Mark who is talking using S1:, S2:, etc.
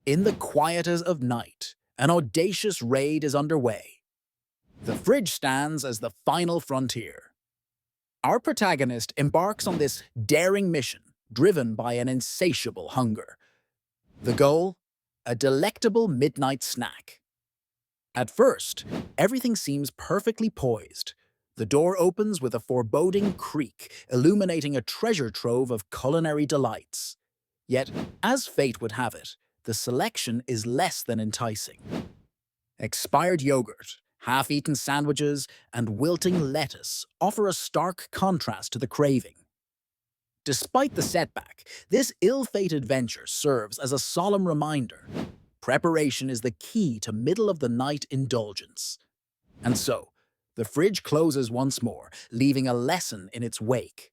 S1: In the quieters of night, an audacious raid is underway. The fridge stands as the final frontier. Our protagonist embarks on this daring mission, driven by an insatiable hunger. The goal? A delectable midnight snack. At first, everything seems perfectly poised. The door opens with a foreboding creak, illuminating a treasure trove of culinary delights. Yet, as fate would have it, the selection is less than enticing. Expired yogurt, half-eaten sandwiches, and wilting lettuce offer a stark contrast to the craving. Despite the setback, this ill-fated venture serves as a solemn reminder. Preparation is the key to middle-of-the-night indulgence. And so, the fridge closes once more, leaving a lesson in its wake.